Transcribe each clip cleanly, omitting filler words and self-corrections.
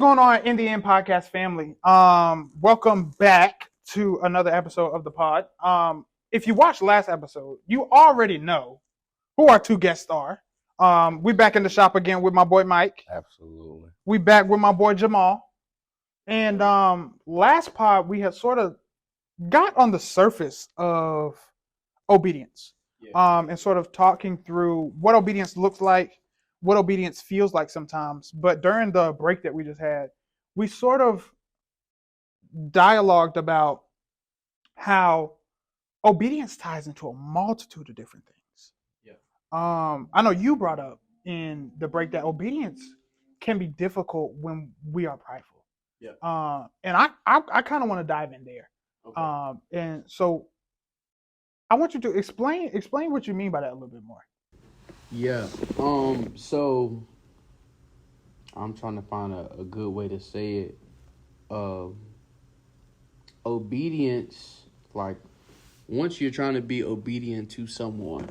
going on, in the End Podcast family? Welcome back to another episode of the pod. If you watched last episode, you already know who our two guests are. We back in the shop again with my boy Mike. Absolutely. We back with my boy Jamal. And last pod we had sort of got on the surface of obedience. And sort of talking through what obedience looks like, what obedience feels like sometimes. But during the break that we just had, we sort of dialogued about how obedience ties into a multitude of different things. I know you brought up in the break that obedience can be difficult when we are prideful. And I kind of want to dive in there. Okay. And so I want you to explain what you mean by that a little bit more. Yeah. So I'm trying to find a good way to say it. Obedience, like once you're trying to be obedient to someone,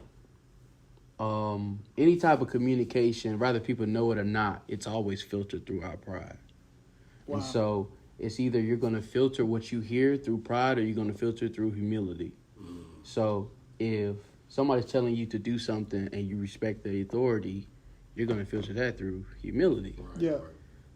any type of communication, whether people know it or not, it's always filtered through our pride. Wow. And so it's either you're going to filter what you hear through pride or you're going to filter through humility. So if somebody's telling you to do something and you respect the authority, you're going to filter that through humility. Yeah.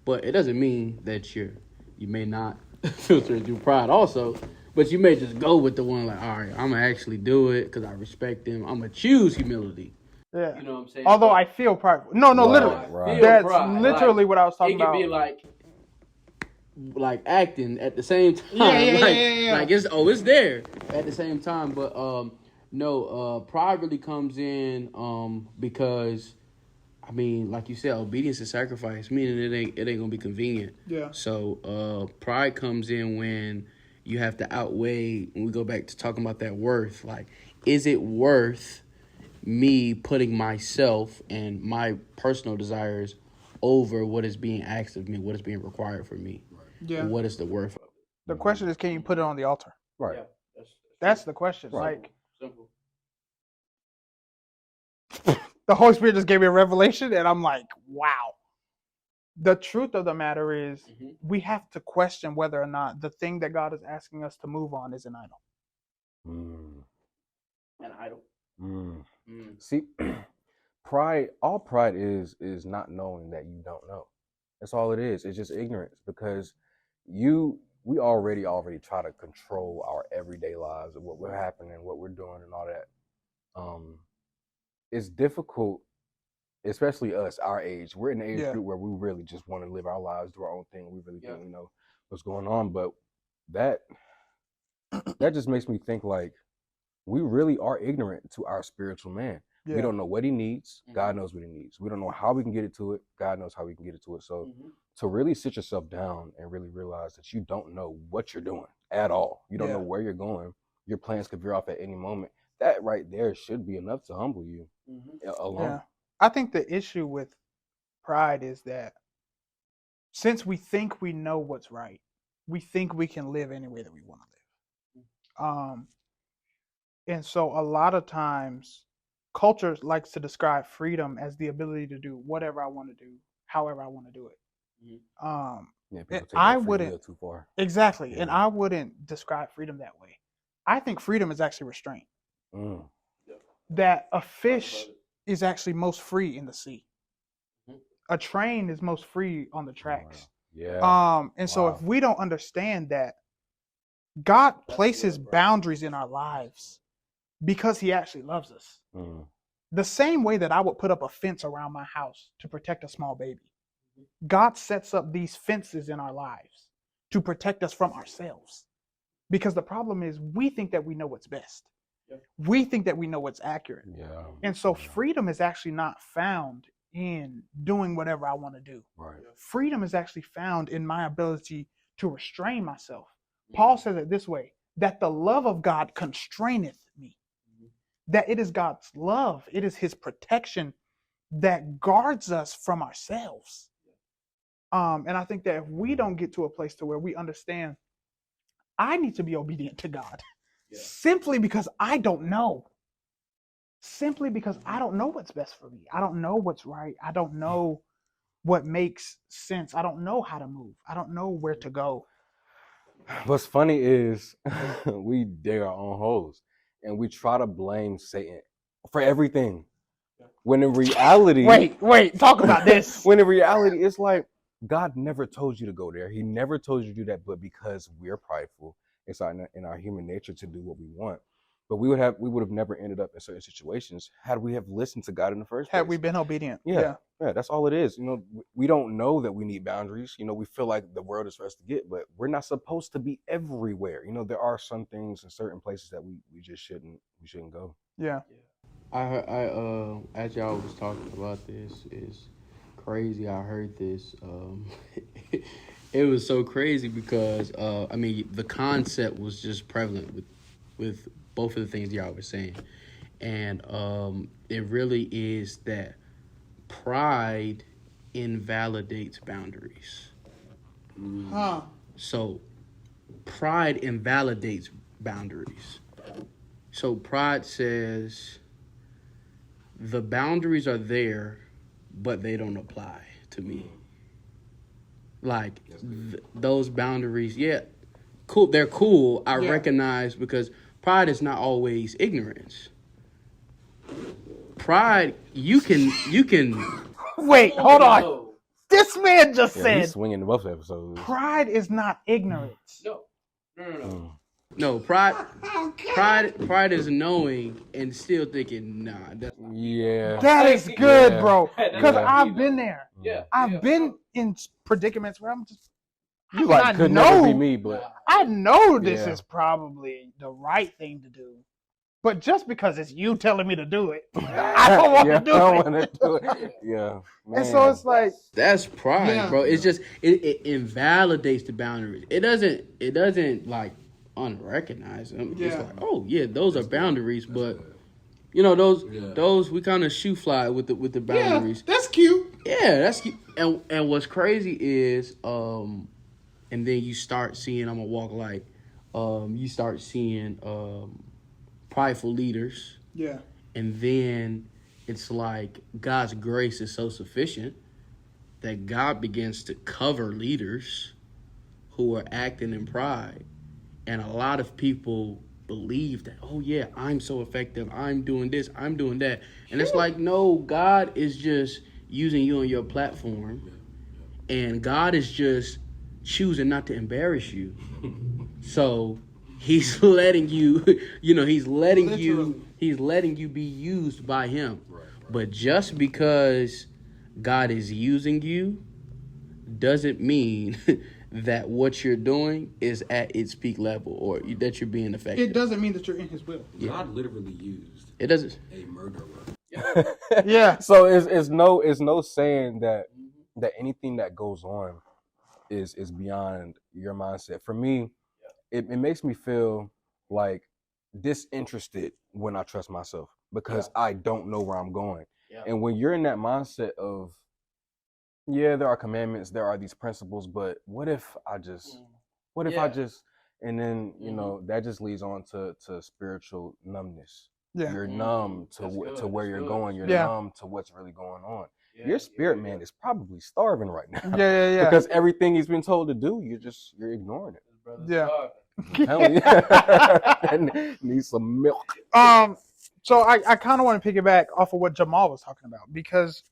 But it doesn't mean that you may not filter it through pride also, but you may just go with the one like, all right, I'm going to actually do it because I respect them. I'm going to choose humility. Yeah. You know what I'm saying? Although I feel prideful. No, literally. Right. That's pride. literally what I was talking about. It could be like acting at the same time. Yeah. Like it's there at the same time. But pride really comes in because I mean, like you said, obedience is sacrifice, meaning it ain't gonna be convenient. Yeah. So pride comes in when you have to outweigh, when we go back to talking about that worth, like, is it worth me putting myself and my personal desires over what is being asked of me, what is being required for me? Yeah. And what is the worth of it? The question is, can you put it on the altar? Right. Yeah, that's the question. Right. Like, Simple. The Holy Spirit just gave me a revelation, and I'm like, wow. The truth of the matter is, we have to question whether or not the thing that God is asking us to move on is an idol. An idol. See, all pride is not knowing that you don't know. That's all it is. It's just ignorance, because we already try to control our everyday lives and what we're happening, what we're doing, and all that. It's difficult, especially us, our age. We're in the age group where we really just want to live our lives, do our own thing. We really think we know what's going on, but that just makes me think like we really are ignorant to our spiritual man. We don't know what he needs. God knows what he needs. We don't know how we can get it to it. God knows how we can get it to it. So to really sit yourself down and really realize that you don't know what you're doing at all. You don't know where you're going. Your plans could veer off at any moment. That right there should be enough to humble you alone. Yeah. I think the issue with pride is that since we think we know what's right, we think we can live any way that we want to live. And so a lot of times culture likes to describe freedom as the ability to do whatever I want to do, however I want to do it. People take I that wouldn't too far. Exactly. And I wouldn't describe freedom that way. I think freedom is actually restraint. That a fish is actually most free in the sea. A train is most free on the tracks. So if we don't understand that God places boundaries in our lives because he actually loves us. The same way that I would put up a fence around my house to protect a small baby. God sets up these fences in our lives to protect us from ourselves. Because the problem is we think that we know what's best. We think that we know what's accurate. And so freedom is actually not found in doing whatever I want to do. Freedom is actually found in my ability to restrain myself. Paul says it this way, that the love of God constraineth me. That it is God's love, it is his protection that guards us from ourselves. And I think that if we don't get to a place to where we understand, I need to be obedient to God simply because I don't know. Simply because I don't know what's best for me. I don't know what's right. I don't know what makes sense. I don't know how to move. I don't know where to go. What's funny is we dig our own holes and we try to blame Satan for everything. When in reality, wait, talk about this. When in reality, it's like God never told you to go there. He never told you to do that, but because we're prideful, it's in our human nature to do what we want. But we would have never ended up in certain situations had we have listened to God in the first place. Had we been obedient. Yeah, that's all it is. We don't know that we need boundaries. We feel like the world is for us to get, but we're not supposed to be everywhere. There are some things in certain places that we just shouldn't go. Yeah. I as y'all was talking about this, is crazy. I heard this. It was so crazy because the concept was just prevalent with both of the things y'all were saying, and it really is that pride invalidates boundaries. So pride invalidates boundaries. So pride says the boundaries are there, but they don't apply to me. Like those boundaries, cool. They're cool. I recognize, because pride is not always ignorance. Pride, you can. Wait, hold on. This man just said he's swinging the both episodes. Pride is not ignorance. No, pride is knowing and still thinking, nah. That is good, bro. Because I've been there. I've been in predicaments where I'm just. You could never be me, but I know this is probably the right thing to do. But just because it's you telling me to do it, I don't want to do it. Yeah. Man. And so it's like, that's pride, bro. It's just it invalidates the boundaries. It doesn't like unrecognize them. It's like, oh yeah, those are boundaries, but those we kind of shoe fly with the boundaries. Yeah, that's cute. Yeah, that's cute. And what's crazy is and then you start seeing, I'm gonna walk light. You start seeing prideful leaders. Yeah. And then it's like God's grace is so sufficient that God begins to cover leaders who are acting in pride. And a lot of people believe that, oh yeah, I'm so effective. I'm doing this. I'm doing that. And it's like, no, God is just using you on your platform. And God is just choosing not to embarrass you. So he's letting you, he's letting you be used by him. But just because God is using you doesn't mean that what you're doing is at its peak level or that you're being effective. It doesn't mean that you're in his will. God literally used a murderer. Yeah. So it's no saying that anything that goes on is beyond your mindset. For me, it makes me feel like disinterested when I trust myself because I don't know where I'm going. Yeah. And when you're in that mindset of, there are commandments, there are these principles, but what if I just, and then, that just leads on to spiritual numbness. Yeah. You're numb to where you're going. You're numb to what's really going on. Yeah, your spirit man is probably starving right now. Yeah. Because everything he's been told to do, you're ignoring it. Yeah. And need some milk. So I kind of want to piggyback off of what Jamal was talking about because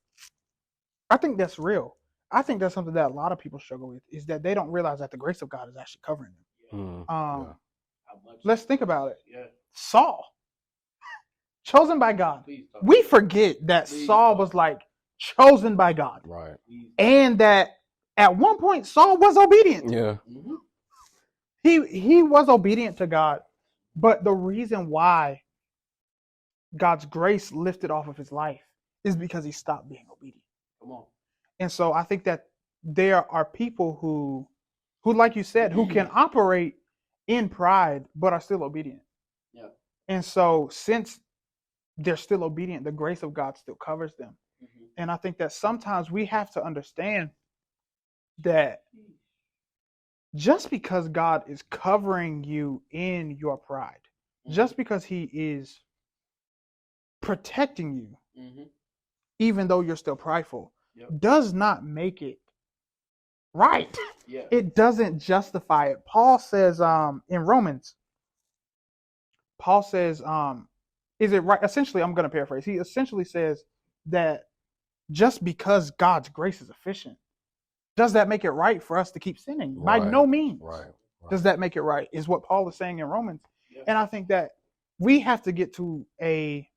I think that's real. I think that's something that a lot of people struggle with is that they don't realize that the grace of God is actually covering them. Let's think about it. Yeah. Saul, chosen by God. We forget that Saul was like chosen by God, right? And that at one point Saul was obedient. Yeah. Mm-hmm. He was obedient to God, but the reason why God's grace lifted off of his life is because he stopped being obedient. Come on. And so I think that there are people who like you said, who can operate in pride but are still obedient. Yeah. And so since they're still obedient, the grace of God still covers them. Mm-hmm. And I think that sometimes we have to understand that just because God is covering you in your pride, just because he is protecting you, even though you're still prideful, does not make it right. Yeah. It doesn't justify it. Paul says in Romans, Paul says, is it right? Essentially, I'm going to paraphrase. He essentially says that just because God's grace is efficient, does that make it right for us to keep sinning? By no means. Right. Does that make it right? Is what Paul is saying in Romans. Yeah. And I think that we have to get to a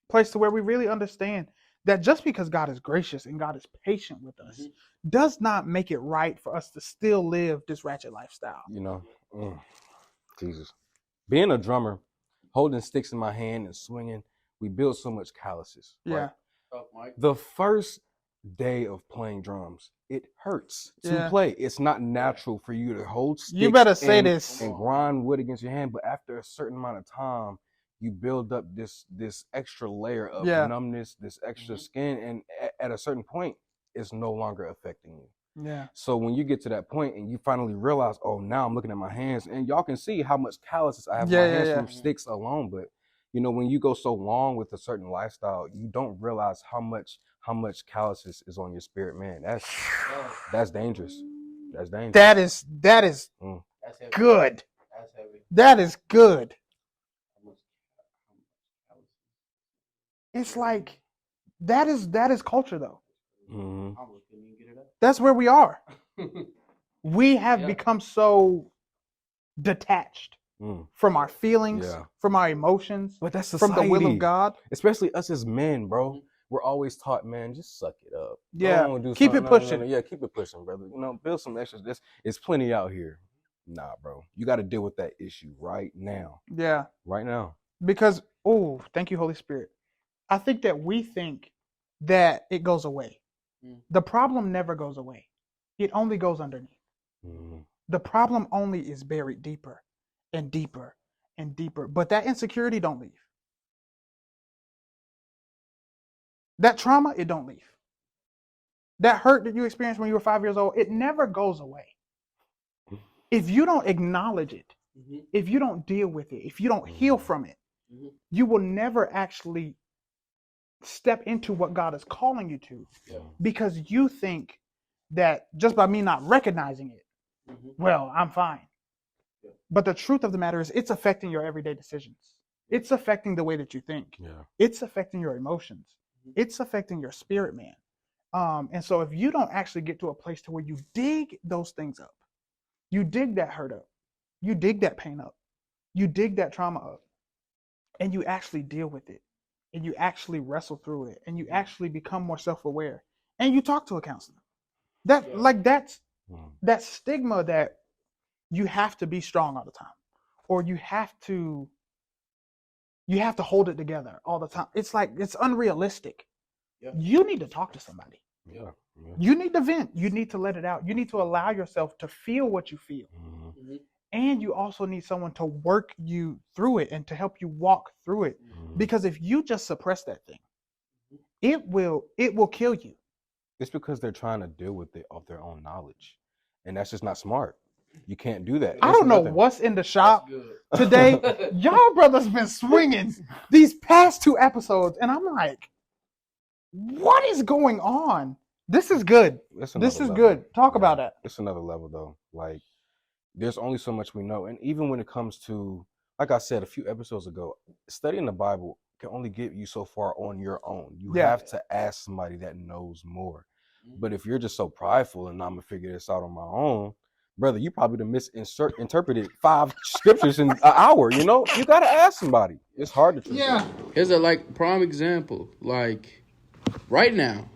place to where we really understand that just because God is gracious and God is patient with us does not make it right for us to still live this ratchet lifestyle. You know, Jesus. Being a drummer, holding sticks in my hand and swinging, we build so much calluses. Yeah. Right? The first day of playing drums, it hurts to play. It's not natural for you to hold sticks. You better say this. And grind wood against your hand, but after a certain amount of time, you build up this extra layer of numbness, this extra skin, and at a certain point, it's no longer affecting you. Yeah. So when you get to that point and you finally realize, oh, now I'm looking at my hands, and y'all can see how much calluses I have in my hands from sticks alone. But you know, when you go so long with a certain lifestyle, you don't realize how much calluses is on your spirit, man. That's dangerous. That's dangerous. That is good. That's heavy. That is good. It's like that is culture though. Mm-hmm. That's where we are. We have become so detached from our feelings, from our emotions, but that's society. From the will of God. Especially us as men, bro. We're always taught, man, just suck it up. Yeah, keep it pushing. No. Yeah, keep it pushing, brother. You know, build some extras. It's plenty out here. Nah, bro. You got to deal with that issue right now. Yeah. Right now. Because, thank you, Holy Spirit. I think that we think that it goes away. The problem never goes away. It only goes underneath. The problem only is buried deeper and deeper and deeper. But that insecurity don't leave. That trauma, it don't leave. That hurt that you experienced when you were 5 years old, it never goes away. If you don't acknowledge it, if you don't deal with it, if you don't heal from it, you will never actually step into what God is calling you to, because you think that just by me not recognizing it, well, I'm fine. But the truth of the matter is it's affecting your everyday decisions. It's affecting the way that you think. It's affecting your emotions. It's affecting your spirit, man. And so if you don't actually get to a place to where you dig those things up, you dig that hurt up, you dig that pain up, you dig that trauma up, and you actually deal with it, and you actually wrestle through it, and you actually become more self-aware, and you talk to a counselor. That's that stigma that you have to be strong all the time, or you have to hold it together all the time. It's like, it's unrealistic. You need to talk to somebody. You need to vent. You need to let it out. You need to allow yourself to feel what you feel. And you also need someone to work you through it and to help you walk through it. Because if you just suppress that thing, it will kill you. It's because they're trying to deal with it off their own knowledge. And that's just not smart. You can't do that. I don't know what's in the shop today. Y'all brothers been swinging these past 2 episodes, and I'm like, what is going on? This is good. This is good. Talk about that. It's another level, though. Like, there's only so much we know. And even when it comes to, like I said a few episodes ago, studying the Bible can only get you so far on your own. You have to ask somebody that knows more. But if you're just so prideful and I'm going to figure this out on my own, brother, you probably misinterpreted 5 scriptures in an hour, you know? You got to ask somebody. It's hard to trust. Yeah. Here's a prime example. Like, right now,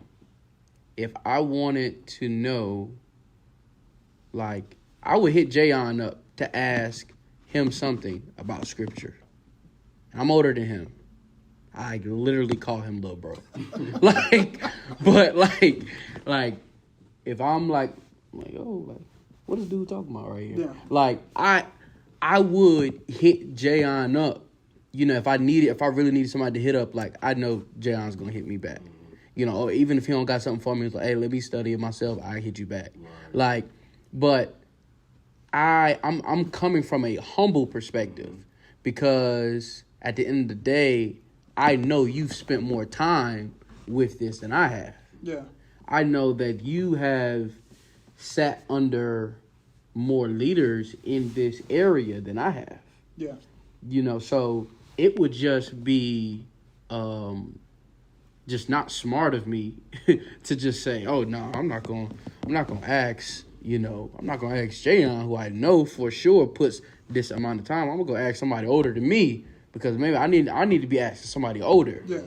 if I wanted to know, like, I would hit Jayon up to ask him something about scripture. I'm older than him. I literally call him little bro. Like, if I'm like, what is dude talking about right here? Yeah. Like, I would hit Jayon up. You know, if I really needed somebody to hit up, like, I know Jayon's gonna hit me back. You know, or even if he don't got something for me, it's like, hey, let me study it myself. I hit you back. Like, but I'm coming from a humble perspective, because at the end of the day, I know you've spent more time with this than I have. Yeah. I know that you have sat under more leaders in this area than I have. Yeah. So it would just be just not smart of me to just say, "Oh no, I'm not gonna ask." I'm not gonna ask Jayon, who I know for sure puts this amount of time. I'm gonna ask somebody older than me because maybe I need to be asking somebody older. Yeah.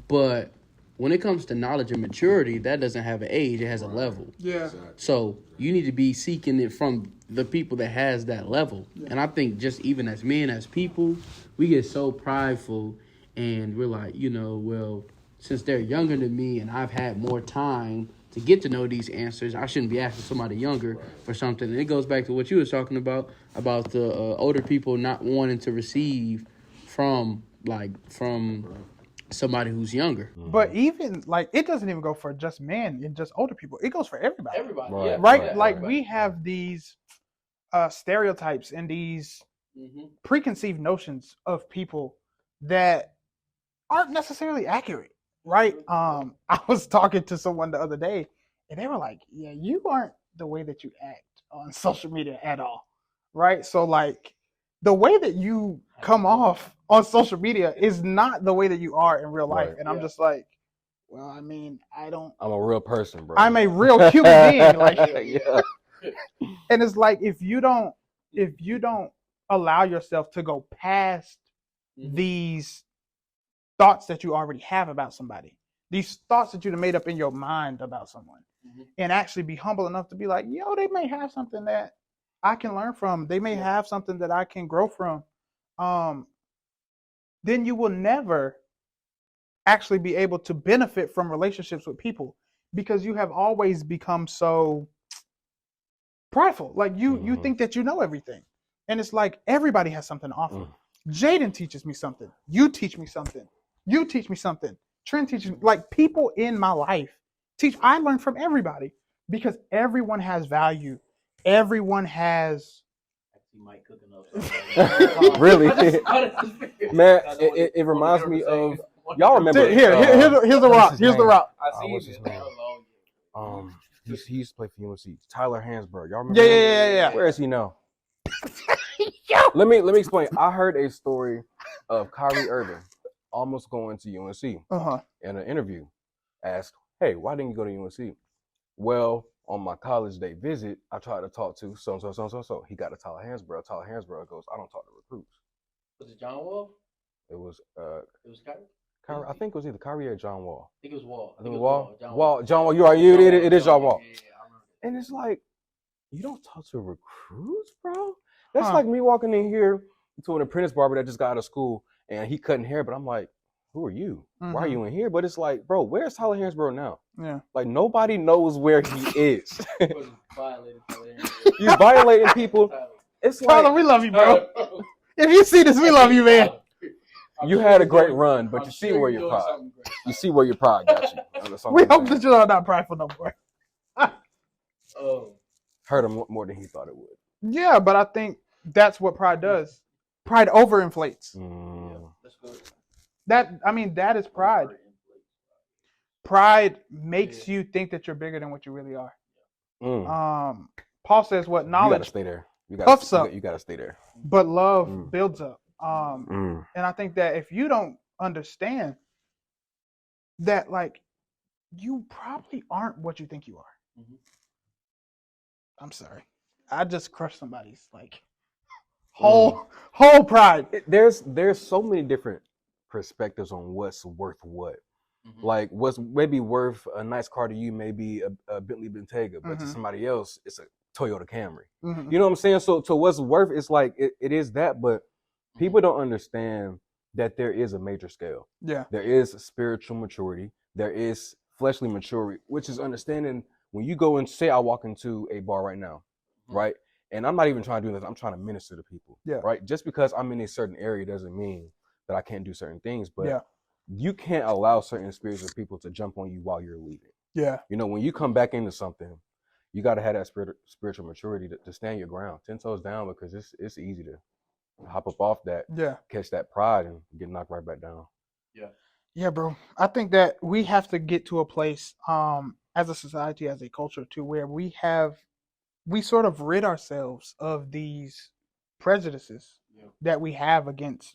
But when it comes to knowledge and maturity, that doesn't have an age; it has a level. Yeah. So you need to be seeking it from the people that has that level. Yeah. And I think just even as men, as people, we get so prideful, and we're like, well, since they're younger than me and I've had more time to get to know these answers, I shouldn't be asking somebody younger for something. And it goes back to what you were talking about the older people not wanting to receive from somebody who's younger. But even it doesn't even go for just men and just older people. It goes for everybody. Everybody, right? Yeah, like we have these stereotypes and these preconceived notions of people that aren't necessarily accurate. Right. I was talking to someone the other day and they were like, yeah, you aren't the way that you act on social media at all. Right. So the way that you come off on social media is not the way that you are in real life. Right. And I'm just like, well, I mean, I'm a real person, bro. I'm a real human being. Yeah. And it's like, if you don't allow yourself to go past these thoughts that you already have about somebody, these thoughts that you've made up in your mind about someone, and actually be humble enough to be like, yo, they may have something that I can learn from. They may have something that I can grow from. Then you will never actually be able to benefit from relationships with people because you have always become so prideful. You think that you know everything. And it's like everybody has something to offer. Jaden teaches me something. You teach me something. You teach me something. Trent teaches me. People in my life I learn from everybody because everyone has value. Everyone has. Really, man. It reminds me of y'all remember. Here's the rock. Here's the rock. I see his name. He used to play for UNC. Tyler Hansbrough. Y'all remember? Yeah. Where is he now? Let me explain. I heard a story of Kyrie Irving almost going to UNC in an interview. Asked, hey, why didn't you go to UNC? Well, on my college day visit, I tried to talk to so. He got a Tyler Hansbrough. Tyler Hansbrough goes, I don't talk to recruits. Was it John Wall? It was Kyrie? I think it was either Kyrie or John Wall. I think it was Wall. John Wall. You are you. It is John Wall. Yeah, I remember. And it's like, you don't talk to recruits, bro. That's like me walking in here to an apprentice barber that just got out of school and he cutting hair, but I'm like, who are you? Why are you in here? But it's like, bro, where's Tyler Hansbrough now? Yeah. Nobody knows where he is. You're violating people. It's Tyler, we love you, bro. If you see this, we love you, man. You had a great run, but you see where your pride. You see where your pride got you. We hope that you're not prideful no more. Hurt him more than he thought it would. Yeah, but I think that's what pride does. Pride overinflates. Yeah, that's good. That is pride. Pride makes you think that you're bigger than what you really are. Paul says what knowledge. You gotta stay there. Puffs up. You gotta stay there. But love builds up. And I think that if you don't understand that, you probably aren't what you think you are. I'm sorry. I just crushed somebody's whole pride. There's so many different perspectives on what's worth what. What's maybe worth a nice car to you may be a Bentley Bentayga, but to somebody else it's a Toyota Camry. You know what I'm saying? So what's worth it's it is that, but people don't understand that there is a major scale. Yeah. There is spiritual maturity. There is fleshly maturity, which is understanding when you go and say I walk into a bar right now, right? And I'm not even trying to do this. I'm trying to minister to people, right? Just because I'm in a certain area doesn't mean that I can't do certain things, but you can't allow certain spiritual people to jump on you while you're leaving. Yeah. When you come back into something, you got to have that spiritual maturity to stand your ground, 10 toes down, because it's easy to hop up off that, catch that pride and get knocked right back down. Yeah, bro. I think that we have to get to a place, as a society, as a culture, to where we sort of rid ourselves of these prejudices that we have against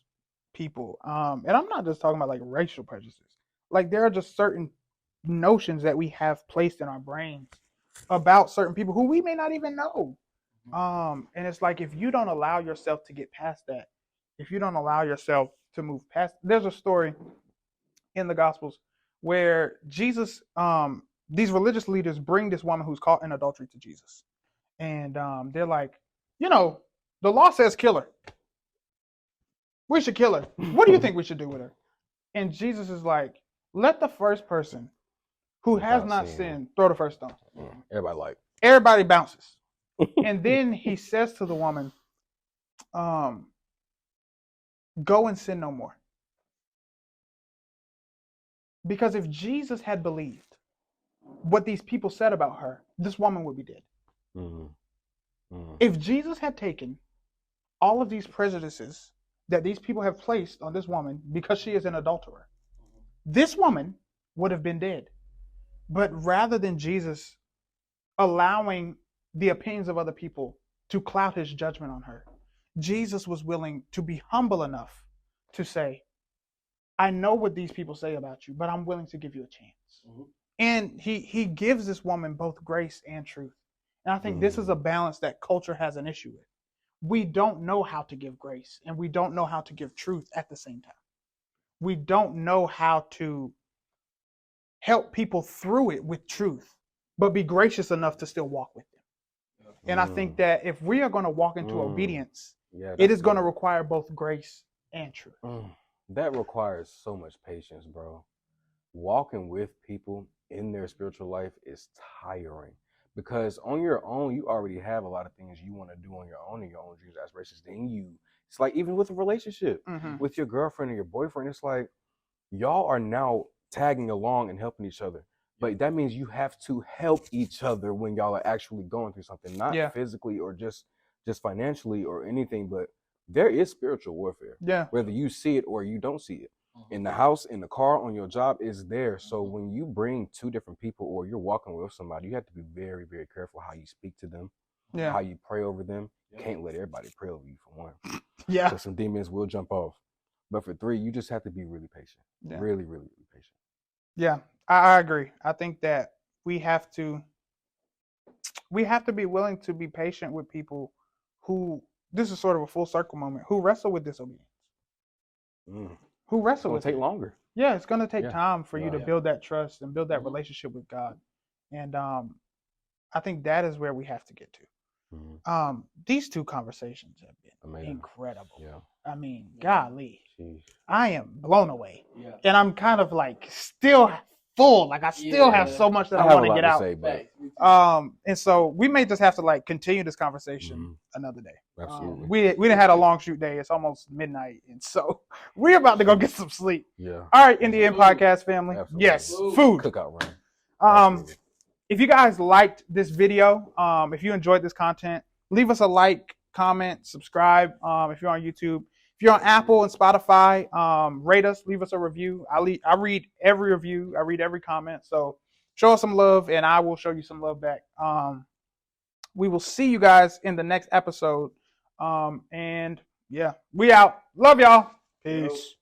people. And I'm not just talking about like racial prejudices. Like there are just certain notions that we have placed in our brains about certain people who we may not even know. And it's like if you don't allow yourself to get past that, if you don't allow yourself to move past, there's a story in the Gospels where Jesus, these religious leaders bring this woman who's caught in adultery to Jesus, and they're like, the law says kill her. We should kill her. What do you think we should do with her? And Jesus is like, let the first person who has not sinned throw the first stone. Everybody bounces. And then he says to the woman, go and sin no more. Because if Jesus had believed what these people said about her, this woman would be dead. If Jesus had taken all of these prejudices that these people have placed on this woman because she is an adulterer, this woman would have been dead. But rather than Jesus allowing the opinions of other people to cloud his judgment on her, Jesus was willing to be humble enough to say, I know what these people say about you, but I'm willing to give you a chance. And he gives this woman both grace and truth. And I think this is a balance that culture has an issue with. We don't know how to give grace and we don't know how to give truth at the same time. We don't know how to help people through it with truth, but be gracious enough to still walk with them. And I think that if we are going to walk into obedience, it is going to require both grace and truth. That requires so much patience, bro. Walking with people in their spiritual life is tiring because on your own, you already have a lot of things you want to do on your own and your own dreams, aspirations. It's like even with a relationship with your girlfriend or your boyfriend, it's like y'all are now tagging along and helping each other. But that means you have to help each other when y'all are actually going through something, not physically or just financially or anything, but there is spiritual warfare. Yeah. Whether you see it or you don't see it. In the house, in the car, on your job, is there. So when you bring two different people or you're walking with somebody, you have to be very, very careful how you speak to them, how you pray over them. You can't let everybody pray over you, for one. So some demons will jump off. But for three, you just have to be really patient. Really, really, really patient. Yeah, I agree. I think that we have to be willing to be patient with people who, this is sort of a full circle moment, who wrestle with disobedience. Who wrestle with it. It's going to take longer. Yeah, it's going to take time for you to build that trust and build that relationship with God. And I think that is where we have to get to. These two conversations have been incredible. Yeah. I mean, golly, I am blown away. Yeah. And I'm kind of like still full. Like I still have so much that I want to get out. And so we may just have to like continue this conversation another day. Absolutely. We didn't had a long shoot day. It's almost midnight. And so we're about to go get some sleep. Yeah. All right, in the end podcast family. Absolutely. Yes, food. Cookout run. If you guys liked this video, if you enjoyed this content, leave us a like, comment, subscribe. If you're on YouTube, if you're on Apple and Spotify, rate us, leave us a review. I read every review. I read every comment. So show us some love and I will show you some love back. We will see you guys in the next episode. And yeah, we out. Love y'all. Peace.